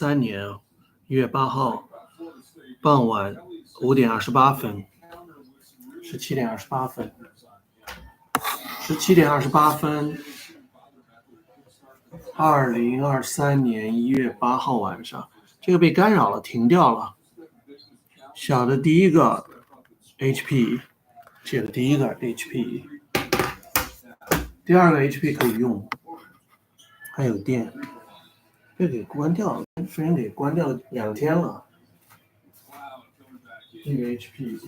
3年1月8号傍晚5点28分，17点28分，2023年1月8号晚上，这个被干扰了，停掉了。小的第一个 HP， 这个第一个 HP， 第二个 HP 可以用，还有电。这给关掉了，虽然给关掉了2天了。这个 HP，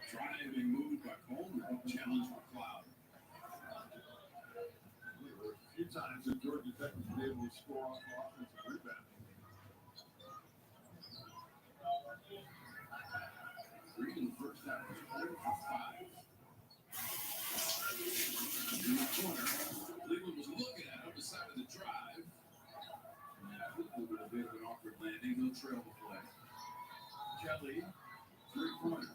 Driving move by Coleman, challenge McLeod. A few times that Georgia Tech has been able to score off offensive rebound. Green in the first half was 4 for 5. In the corner, Cleveland was looking at him, decided to drive. Yeah, a little bit of an awkward landing, no trail to play. Kelly, three-pointer.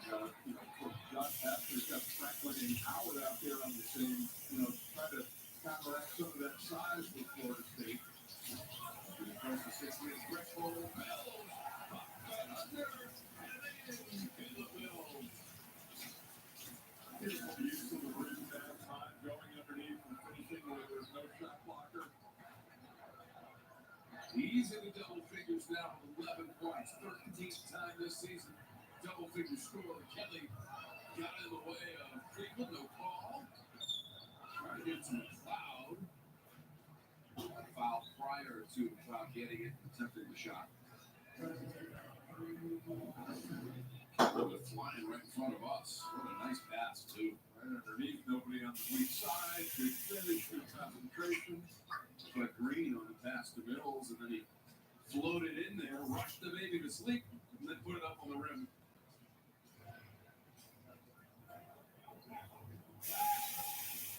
Josh Pastner's got Franklin and Howard out there on the same, trying to counteract some of that size with Florida State. Across the 6-minute threshold, Mills, under, and in, Caleb Mills. Beautiful use of the rim that time, going underneath and finishing where there's no shot blocker. He's in the double figures now, 11 points, 13th time this season. Double-figure score. Kelly got in the way of Cleveland, no call. Trying to get to McLeod. Foul prior to McLeod getting it, attempting the shot. Flying right in front of us. What a nice pass, too. Right underneath, nobody on the weak side. Good finish, good concentration. But Green on the pass to Mills, and then he floated in there, rushed the baby to sleep, and then put it up on the rim.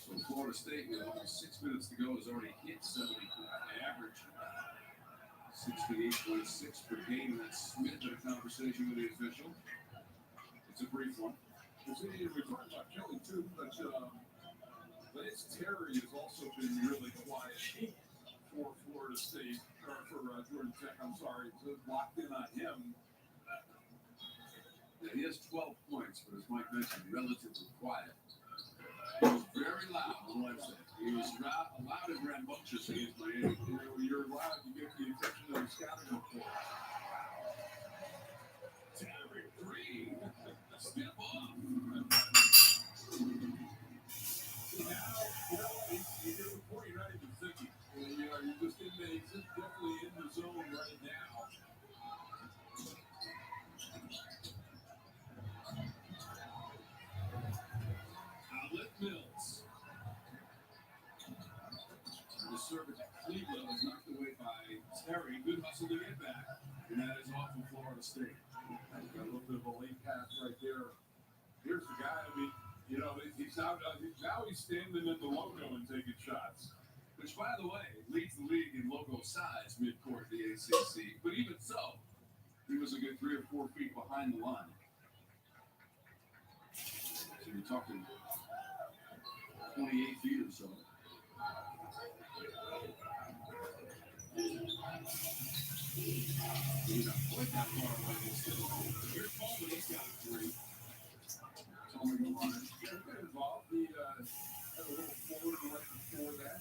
So Florida State, with almost 6 minutes to go, has already hit 70 average. 68.6 per game. That's Smith in a conversation with the official. It's a brief one. We talked about Kelly too, but Lance Terry has also been really quiet for Florida State, or for Georgia Tech, I'm sorry, locked in on him. Yeah, he has 12 points, but as Mike mentioned, relatively quiet. He was very loud on Wednesday. He was loud and rambunctious against Miami. You're loud, you get the attention of the scouting report. Terry Green, step off. You get the point, you're not even thinking. You're just he's definitely in the zone right now. Outlet Mills. The serve to Cleveland was knocked away by Terry. Good hustle to get back. And that is off of Florida State. Got a little bit of a late pass right there. Here's the guy, he's out, now he's standing in the logo and taking shots. Which, by the way, leads the league in logo size mid-court the ACC. But even so, he was a good 3 or 4 feet behind the line. So you're talking 28 feet or so. He's not quite that far away still. Here's Coleman, he's got 3. Tony Milano. He's been involved. He had a little forward and right before that.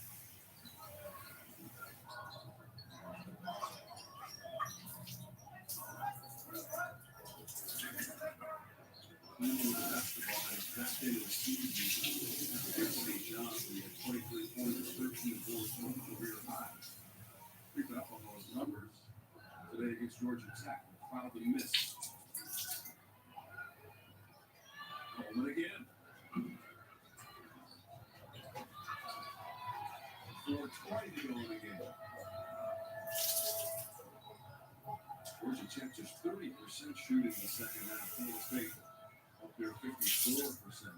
Cleveland basketball has best day of the season. St. John's, we had 23 points, 13 boards, 1 career high. Picking up on those numbers today against Georgia Tech. Cloud the miss. Coleman again. 4:20 to go in the game. Georgia Tech just 30% shooting in the second half. Florida State up there 54%.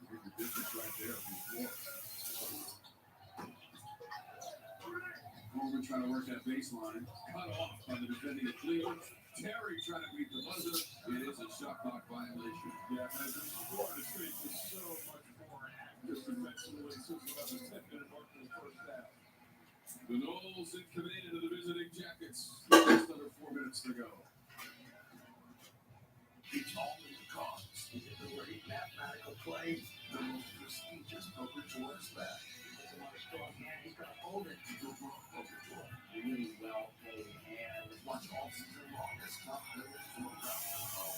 Here's the difference right there from the floor. Coleman trying to work that baseline. Cut off by the defending of Cleveland. Terry trying to beat the buzzer. It is a shot clock violation. Yeah, man, Florida State was so much more active defensively since about the 10-minute mark in the first half. The Noles in command of the visiting Jackets. Just under 4 minutes to go. It's all in the costs. Is it the great mathematical play? The most prestigious poker tourist back. It's a lot of strong hand. He's got to hold it to go for a poker tour. Really well played hand. Watch all season long. It's tough limits to a round. Oh,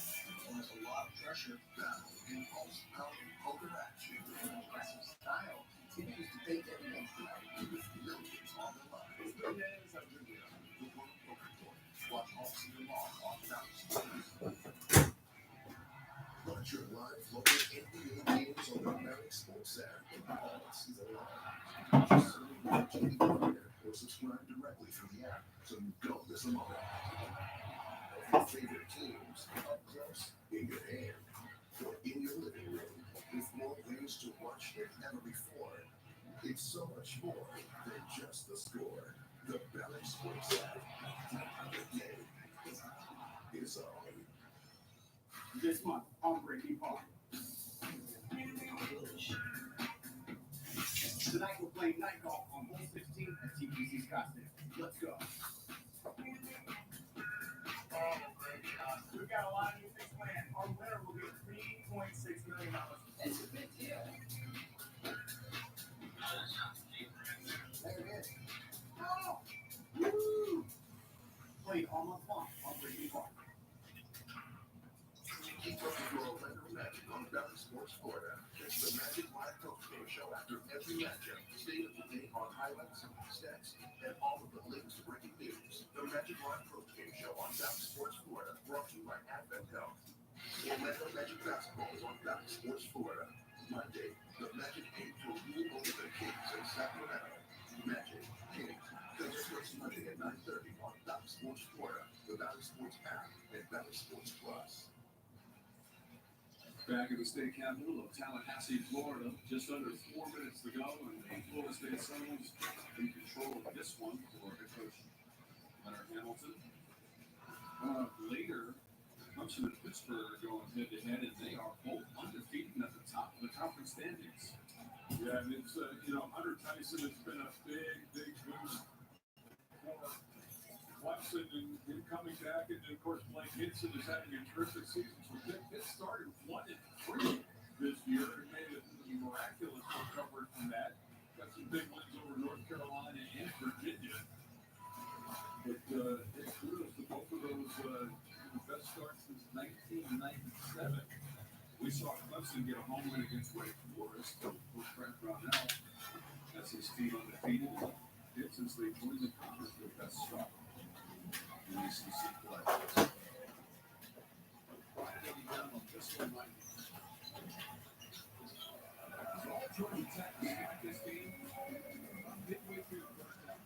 there's a lot of pressure. Battle, impulse, power, poker action. Aggressive style. It used to take everyone through with millions on the line. It's the hands of the poker tour. Watch all season long on Bounce. Watch your live local NBA games on the American Sports app all season long. Just search for TV Player or subscribe directly from the app so you don't miss a moment. Your favorite teams up close in your hand or in your living room with more ways to watch than ever before. It's so much more than just the score. The Balance Sports app. The game is on. This month on Breaking Point. Tonight we're playing night golf on hole 16 at TPC Scottsdale. Let's go. We've got a lot of new things planned. Our winner will get $3.6 million. That's a big deal. There it is. Oh! Woo! Played all month long on Breaking Point. Keep up with your Orlando Magic on Balance Sports Florida. It's the Magic Live Coach Game Show after every matchup. Stay up to date on highlights, stats, and all of the latest breaking news. The Magic Live Coach Game Show on Balance Sports Florida, brought to you by Advent Health. Orlando Magic Basketball is on Balance Sports Florida. Monday, the Magic aim to rule over the Kings in Sacramento. Magic, Kings, Thursday, Monday at 9:30 on Balance Sports Florida, the Balance Sports app, and Balance Sports Plus. Back at the state capital of Tallahassee, Florida, just under 4 minutes to go, and the Florida State Seminoles in control of this one for head coach Leonard Hamilton. Later, Clemson and Pittsburgh are going head-to-head, and they are both undefeated at the top of the conference standings. Yeah, and it's, Hunter Tyson has been a big boost for Clemson and coming back, and of course Blake Hinson is having a terrific season. So Pitt started 1-3 this year and made a miraculous recovery from that. Got some big wins over North Carolina and Virginia. But kudos to both of those best starts since 1997. We saw Clemson get a home win against Wake Forest with Brent Brownell. That's his team undefeated. Pitt, since they joined the conference, their best start. ACC play. Down on this one, Mike. Georgia Tech despite this game, midway through the first half,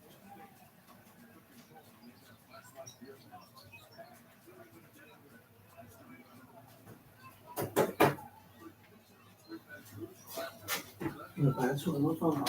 白色能放好。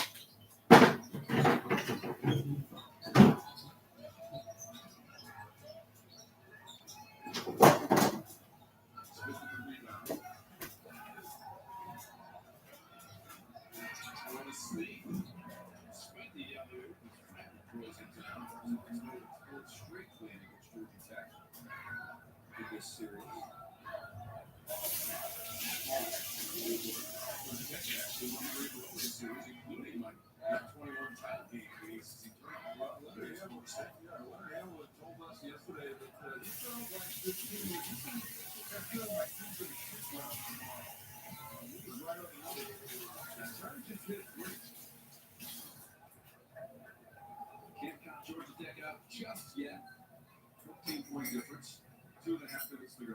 Can't count Georgia Tech out just yet. 15-point difference. 2.5 minutes to go.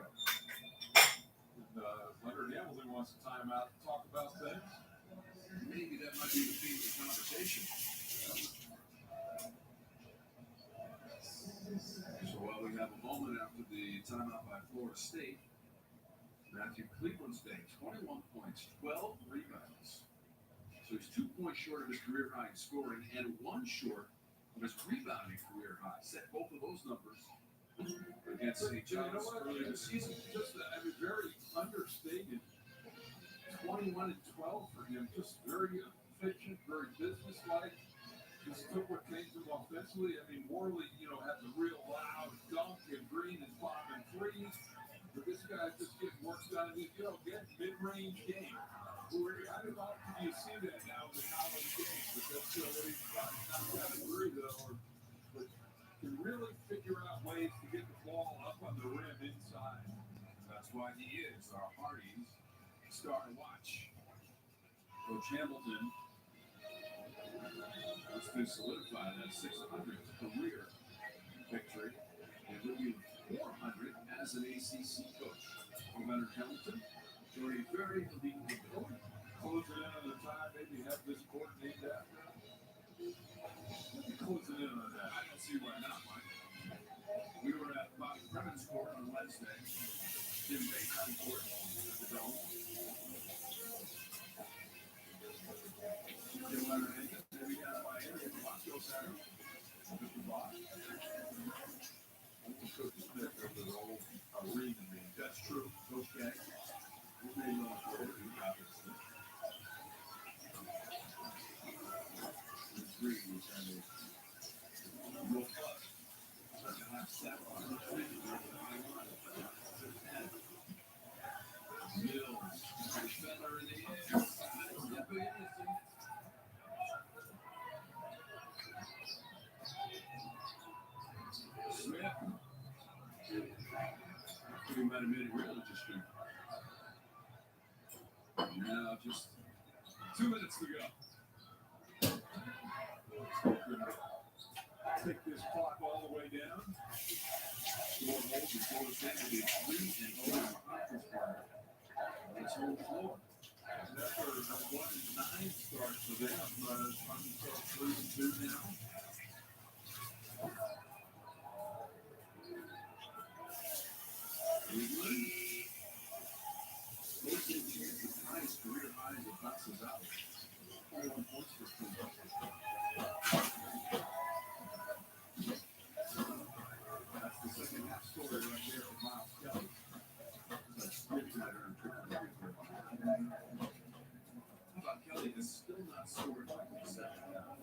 And, Leonard Hamilton wants a timeout to talk about things. Maybe that might be the theme of the conversation. So while we have a moment after the timeout by Florida State. Matthew Cleveland's day, 21 points, 12 rebounds. So he's 2 points short of his career high in scoring and 1 short of his rebounding career high. Set both of those numbers against St. John's earlier this season. Just, very understated. 21 and 12 for him. Just very efficient, very businesslike. Just took what came to him offensively. Morley, had the real loud dunk, and Green is bombing threes. But this guy just getting work done. Get mid-range game. How do you see that now in the college game? But that's what he's not got to agree, though. But can really figure out ways to get the ball up on the rim inside. That's why he is our Hardy's star to watch. Coach Hamilton has been solidified that 600th career victory and will be 400 as an ACC coach. Leonard Hamilton joining very elite coach. Closing in on the time, maybe have this court named after him. Closing in on that. I don't see why not, Mike. We were at Bobby Bremen's court on Wednesday. Jim Baycon court at the Dome. Jim Leonard Hankins, then we got Miami at the Wasco Center. Mr. Boss. Coach Smith over the whole arena name. That's true. Coach K. His name on the court, obviously. Green was having a real plus. Second half set on the three. Mills, Feller in the air. Smith. Talking about a minute really just do. Now just 2 minutes to go. Take this clock all the way down. Score hold before the end of the 3-0 conference part. That's home floor. And after a 1-9 start for them, until 3-2 now. Cleveland. Most of the highest career high as it bounces out. 21 points for Cleveland. That's the second half story right there for Miles Kelly. That's Spritzmatter and How about Kelly has still not scored like the second half?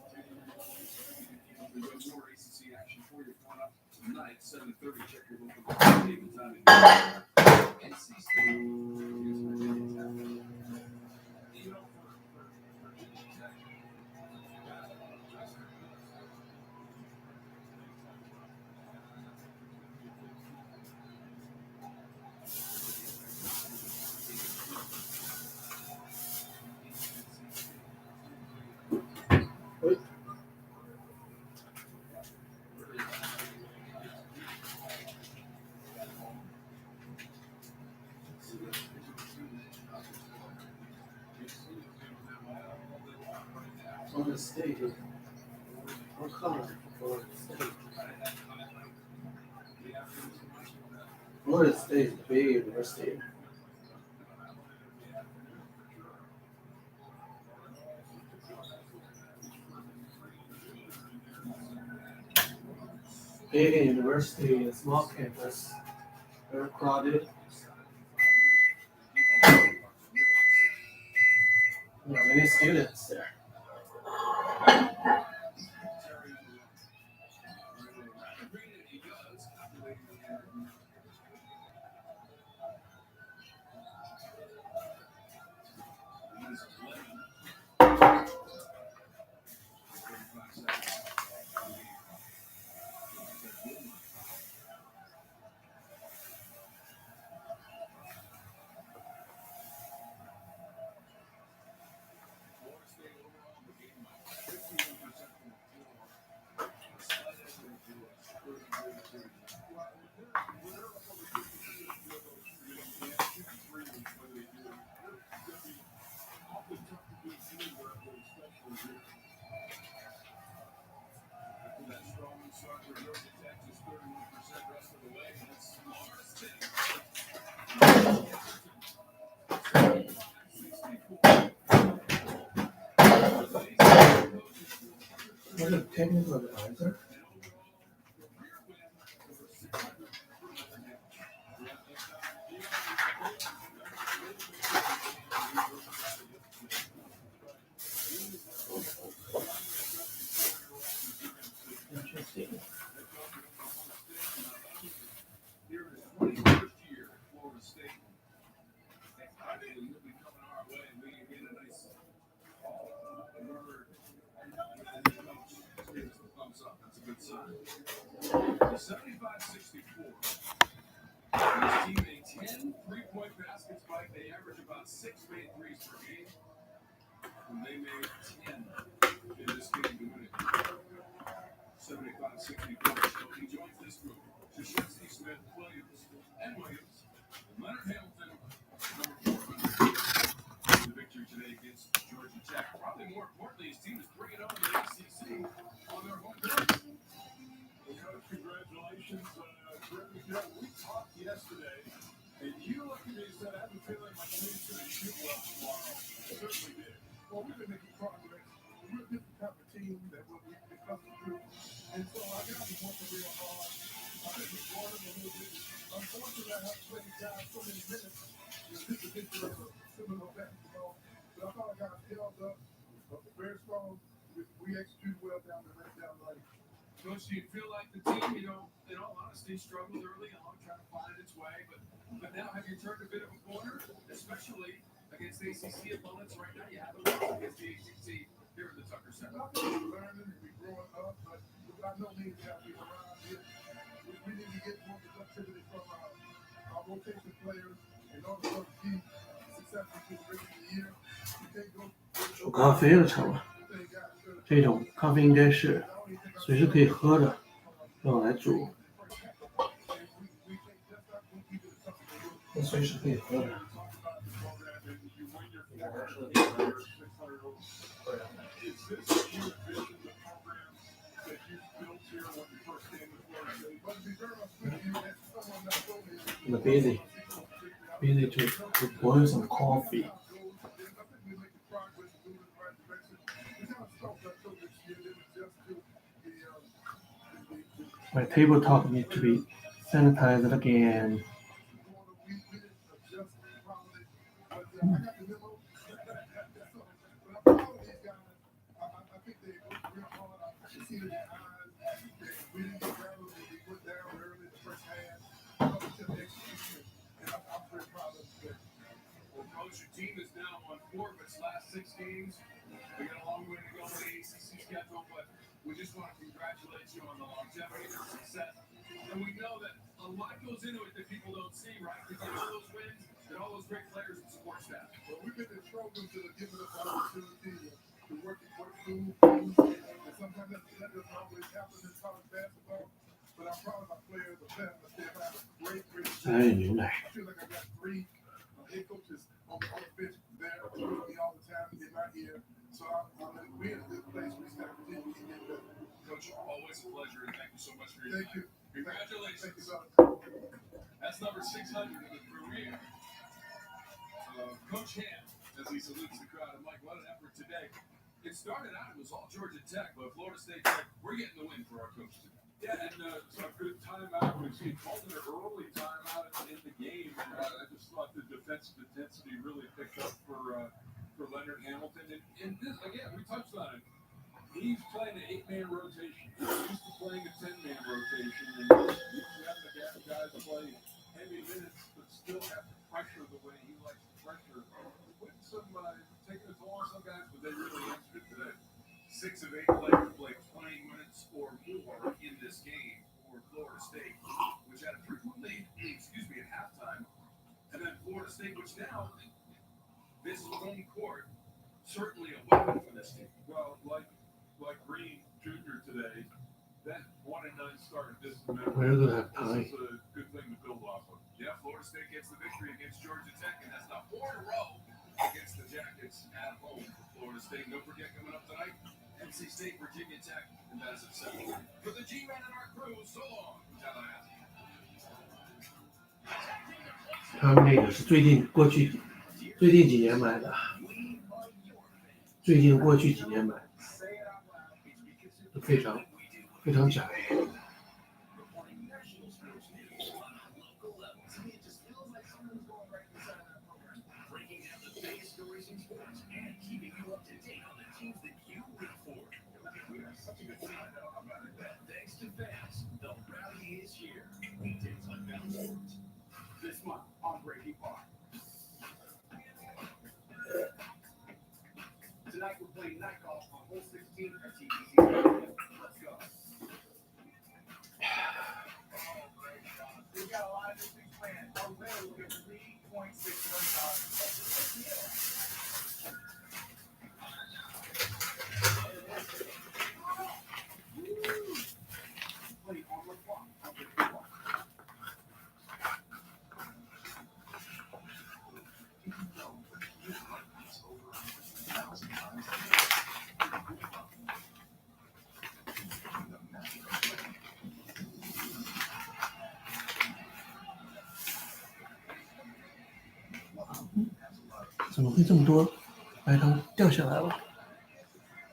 We've got more ACC action for you coming up tonight, 7:30. Check your local game time. NC State. Florida State. What color? Florida State. Florida State is a big university. Big university, a small campus, very crowded. There are many students there. Is it technical advisor? Interesting. Here in his 21st year at Florida State. I think he'll be coming our way and we can get a nice whoever gives us the thumbs up. That's a good sign. 75-64. His team made 10 3-point baskets, Mike. They average about 6 made threes per game. And they made 10 in this game to win it. 75-64. So he joins this group. Krzyzewski, Smith, Williams, and Leonard Hamilton, number 400. The victory today against Georgia Tech. Probably more importantly, his team is 3-0 in the ACC on their home court. Well, congratulations, Brittany. We talked yesterday, and you looked at me and said, I have a feeling my team's going to shoot well tomorrow. It certainly did. Well, we've been making progress. We're a different type of team than what we've been accustomed to. And so I got to work real hard. I think we brought him a little bit. Unfortunately, I have to play the guy so many minutes. Just a picture of a similar basketball. But I thought I got held up. Very strong. We executed well down the lane. Coach, do you feel like the team, in all honesty, struggled early on, trying to find its way, but now have you turned a bit of a corner, especially against ACC opponents right now? You haven't lost against the ACC here at the Tucker Center. We're learning, we're growing up, but I know these guys be around here. We need to get more productivity from our rotation players in order for us to be successful through the rest of the year. You can't go 煮咖啡了，差不多。这种咖啡应该是随时可以喝的，用来煮，随时可以喝的。I'm busy to boil some coffee. My tabletop needs to be sanitized again. Coach, your team is now on 4 of its last 6 games. We got a long way to go in the ACC schedule, but we just want to congratulate you on the longevity of your success. And we know that a lot goes into it that people don't see, right? To get all those wins and all those great players and support staff. Well, we've been in trouble to give us the opportunity to work through things. And sometimes that doesn't always happen in college basketball. But I'm proud of my players, the family. They've had a great I feel like I got 3 head coaches on the bench there with me all the time. They're not here. So we're in a good place. We got to continue to get better. Coach, always a pleasure, and thank you so much for your time. Congratulations. Thank you, sir. That's number 600 in the career. Coach Ham, as he salutes the crowd. And Mike, what an effort today. It started out, it was all Georgia Tech, but Florida State Tech, we're getting the win for our coach today. Yeah, and some good timeout. We called it an early timeout in the game, and I just thought the defensive intensity really picked up for Leonard Hamilton. And this, again, we touched on it. He's playing an 8-man rotation. He's used to playing a 10-man rotation, and he's having to have guys play heavy minutes, but still have to pressure the way he likes to pressure. With some taking a toll on some guys, but they really answered it today. 6 of 8 players played 20 minutes or more in this game for Florida State, which had a 3-point lead, at halftime. And then Florida State, which now, this home court, certainly a weapon for this team. Well, like Green Jr. today, that 1-9 start at this moment, where do they have time? this is a good thing to build off of. Yeah, Florida State gets the victory against Georgia Tech, and that's now 4 in a row against the Jackets at home for Florida State. Don't forget, coming up tonight, NC State, Virginia Tech, and that's at 7. For the G-Man and our crew, so long from Tallahassee. 他们那个是最近几年买的，过去几年买的，非常非常窄。This month on Brady Park. Tonight we're playing night golf on hole 16 at TPC. Let's go. We've got a lot of this big plan. Already we'll get $3.6 million. Play on the clock on Brady Park. 怎么会这么多白糖掉下来了，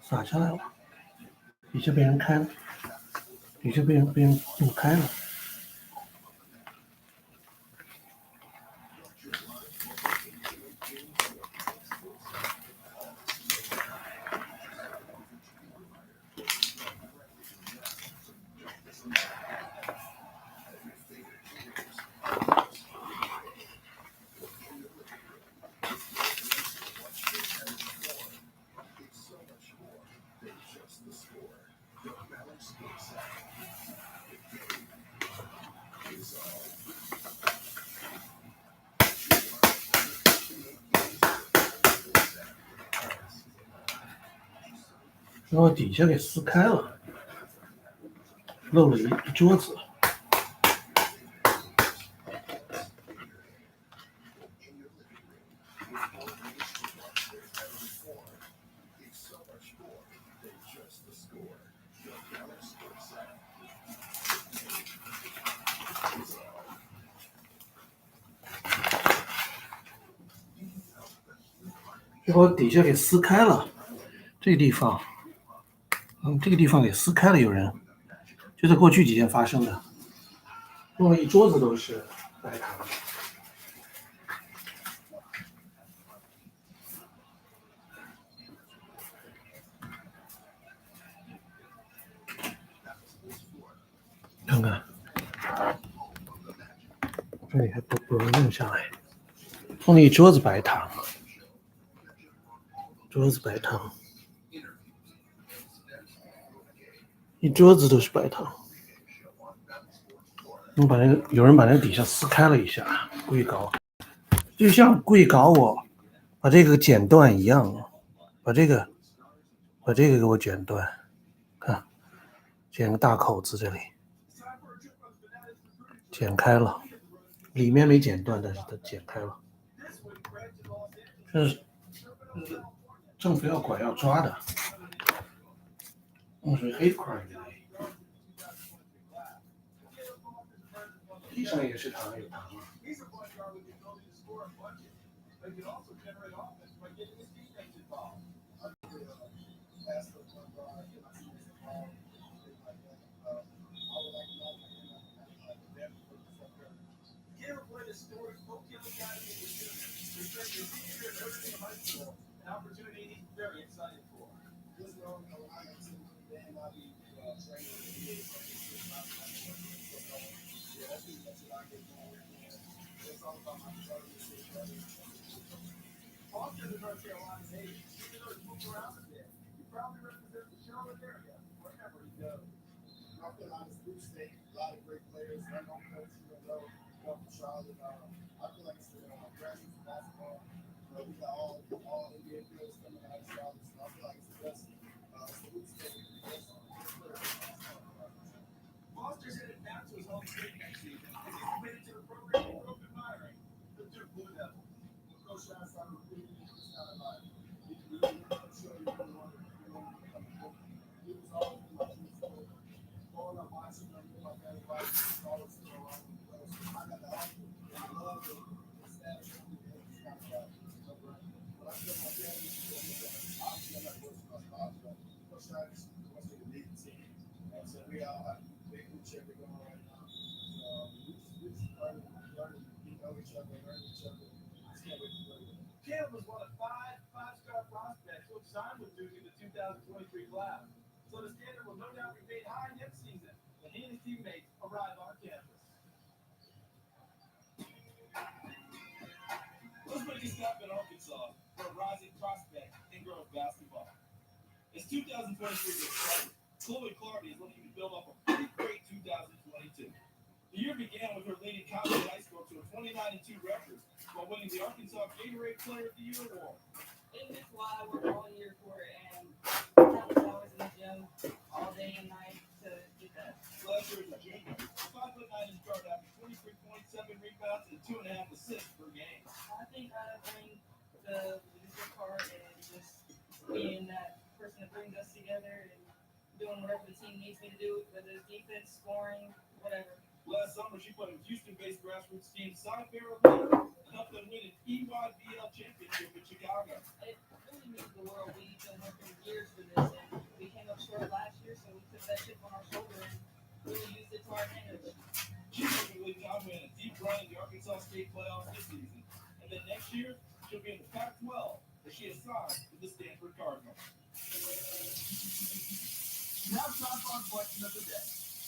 洒下来了？底下被人开了，底下被人弄开了。然后底下给撕开了，漏了一桌子。然后底下给撕开了，这个地方。这个地方给撕开了，有人，就在过去几天发生的，弄了一桌子都是白糖。看看，这里还不容易弄下来，弄了一桌子白糖，桌子白糖。一桌子都是白糖，有人把那个底下撕开了一下，故意搞，就像故意搞我，把这个剪断一样，把这个给我剪断，看，剪个大口子这里，剪开了，里面没剪断，但是它剪开了，这是政府要管要抓的。是 hate crime 的，地上也是糖，有糖啊。Caleb was one of five-star prospects who signed with Duke in the 2023 class. So the standard will no doubt remain high next season when he and his teammates arrive on campus. Let's make a stop in Arkansas for a rising prospect in girls basketball. As 2023 gets started, Chloe Clardy is looking to build off a pretty great 2022. The year began with her leading college high score to a 29-2 record while winning the Arkansas Gatorade Player of the Year award. And that's why I work all year for it, and that was always in the gym all day and night to get that. Last year as a junior, 5'9" and started out 23.7 rebounds and 2.5 assists per game. I think I bring the leadership part and just being that person that brings us together and doing whatever the team needs me to do, whether it's defense, scoring, whatever. Last summer, she played with Houston-based grassroots team Cy Fair Elite and helped them win an EYBL championship in Chicago. It really means the world. We've been working years for this, and we came up short last year, so we took that chip on our shoulder and really used it to our advantage. She's looking to lead Conway in a deep run in the Arkansas State playoffs this season. And then next year, she'll be in the Pac-12 as she is signed with the Stanford Cardinals. Now time for our question of the day.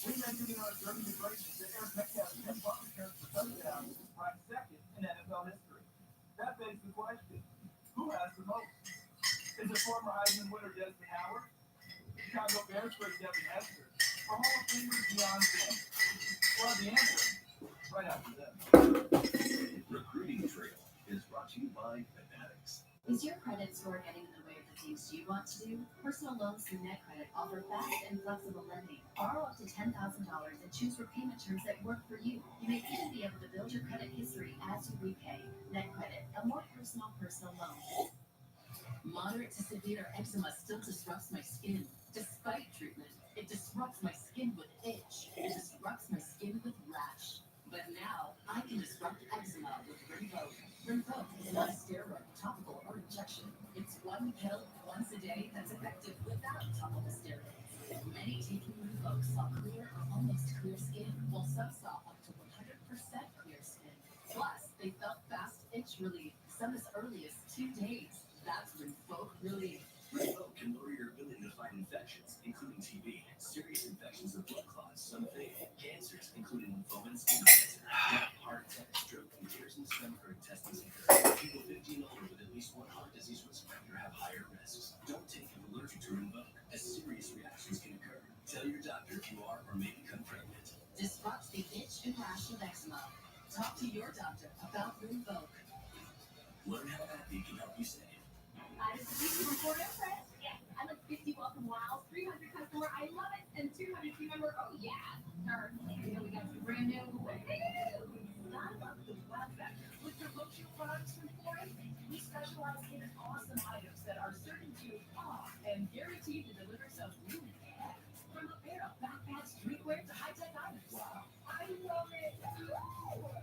We mentioned in our journey to greatness that Eric Metcalf's 10 punt returns for touchdowns is ranked second in NFL history. That begs the question, who has the most? Is it former Heisman winner Desmond Howard, Chicago Bears great Devin Hester, or Hall of Famer Deion Sanders? We'll have the answer right after this. Recruiting Trail is brought to you by Fanatics. Is your credit score getting in the way of the things you want to do? Personal loans through NetCredit offer fast and flexible lending. Borrow up to $10,000 and choose repayment terms that work for you. You may even be able to build your credit history as you repay. NetCredit, a more personal loan. Moderate to severe eczema still disrupts my skin. Despite treatment, it disrupts my skin with itch. It disrupts my skin with rash. But now, I can disrupt eczema with Rinvoq. Rinvoq is not a steroid, topical, or injection. It's one pill once a day that's effective without topical steroids. Many taking Rinvoq saw clear or almost clear skin, while some saw up to 100% clear skin. Plus, they felt fast itch relief, some as early as 2 days. That's Rinvoq relief. Rinvoq can lower your ability to fight infections, including TB, serious infections of blood clots, some fatal, cancers, including lymphoma and skin cancer, heart attack, stroke, and tears in the stomach or intestines. People 15 older with at least one heart disease risk factor have higher risks. Don't take an allergic to Rinvoq, as serious reactions can occur. Tell your doctor if you are or may become pregnant. Disrupts the itch and rash of eczema. Talk to your doctor about Rinvoq. Learn how happy can help you save. I just received from Fort Impress. Yeah, I like 50 welcome miles, 300 customer, I love it, and 200 team member, oh yeah. Or, you know, we got some brand new. I love the wow factor. With promotional products from Fort Impress, we specialize in awesome items that are certain to and guaranteed to deliver some really from apparel, backpacks, drinkware to high-tech items. Wow. I love it.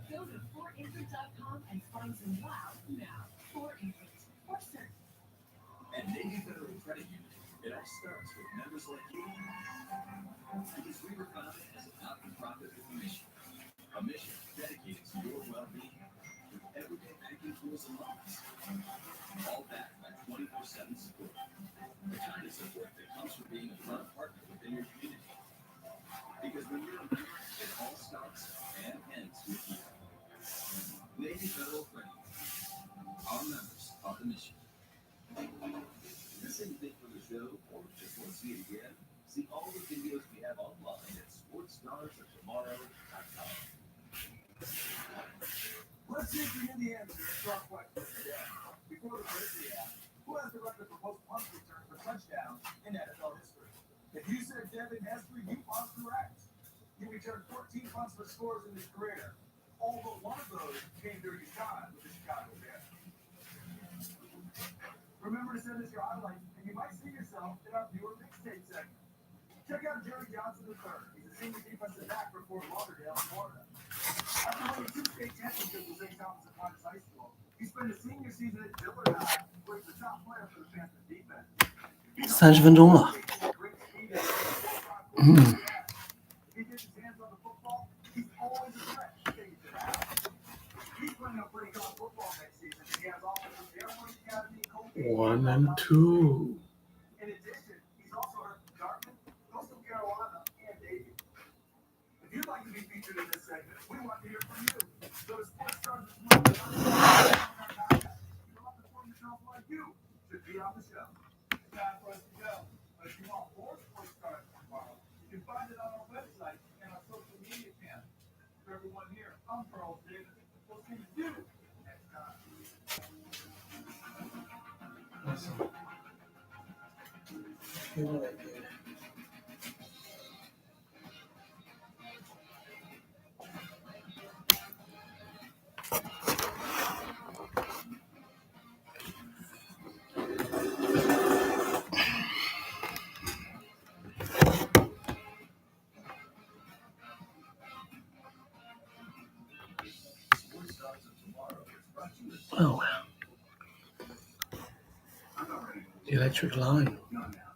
Go to FortImprint.com and find some wow now. Fort Imprint. For certain. And Navy Federal Credit Union, it all starts with members like you. Because we were founded as a not-for-profit with a mission dedicated to your well-being, with everyday banking tools and loans, all backed by 24/7 support. The kind of support that comes from being a front partner within your community. Because when you're a member, it all starts and ends with you. Navy Federal Credit Union. Our members are the mission. This anything for the show, or just want to see it again? See all the videos we have online at sportsstarsoftomorrow.com. Let's see if we knew the answer to the strong question today. Before the break, we asked, who has the record for most punt returns for touchdowns in NFL history? If you said Devin Hester, you are correct. He returned 14 punts for scores in his career. All but one of those came during his time with the Chicago Bears. Remember to send us your highlights, and you might see yourself in our viewer mixtape segment. Check out Jerry Johnson III. He's a senior defensive back for Fort Lauderdale, Florida. After winning 2 state championships with St. Thomas Aquinas High School, he spent his senior season at Dillard High, where he's the top player for the Panthers defense. 30分钟了。 If he gets his hands on the football, he's always a threat to take it to the house. He's planning on putting on football next season. He has offers from Air Force Academy, Colgate, 1 and 2. In addition, he's also heard from Dartmouth, Coastal Carolina, and Navy. If you'd like to be featured in this segment, we want to hear from you. Go to SportsStars this month. You don't have to form yourself like you should be on the show. It's time for us to go. But if you want more Sports Stars tomorrow, you can find it on our website and our social media channel. For everyone here, I'm Carl Davis. We'll see you next time. Sports Stars of Tomorrow is brought to you with Oh, I'm not ready to the electric line. Not now.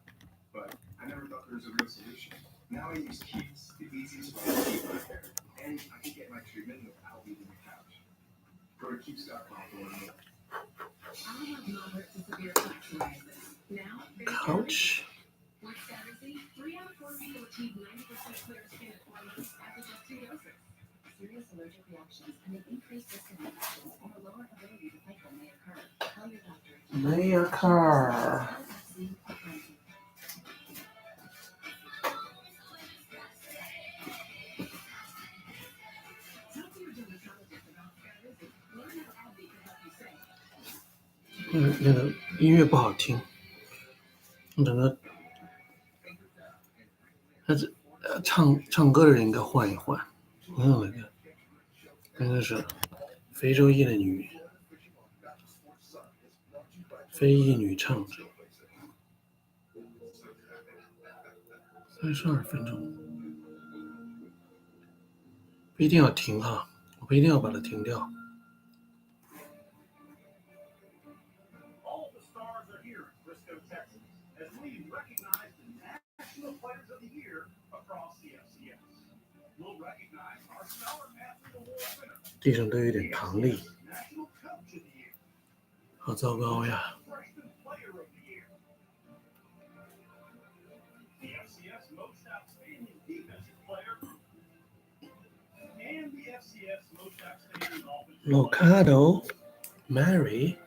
But I never thought there was a real solution. Now I use Keats, the easiest way to keep my hair. And I can get my treatment without leaving the couch. Go to Keats.com for more. I have moderate to severe plaque psoriasis. Now, Couch. with Staticy, 3 out of 4 people achieve 90% clear skin at 4 months after just 2 doses. Serious allergic reactions and an increased risk of infections or a lower ability to fight them may occur. Tell your doctor. May occur. Vaccine or prevention. Talk to your dermatologist about Staticy. Learn how AbbVie can help you save. 那个音乐不好听，整个他这唱歌的人应该换一换。那个是非洲裔的非裔女唱者，32分钟，不一定要停哈，我不一定要把它停掉。All of the stars are here in Frisco, Texas, as we recognize the National Players of the Year across the FCS. We'll recognize our Stellar Athlete Award winner, 地上都有点糖粒， National Coach of the Year, 好糟糕呀！ Freshman Player of the Year, the FCS Most Outstanding Defensive Player, and the FCS Most Outstanding Offensive Player. Locado, Mary,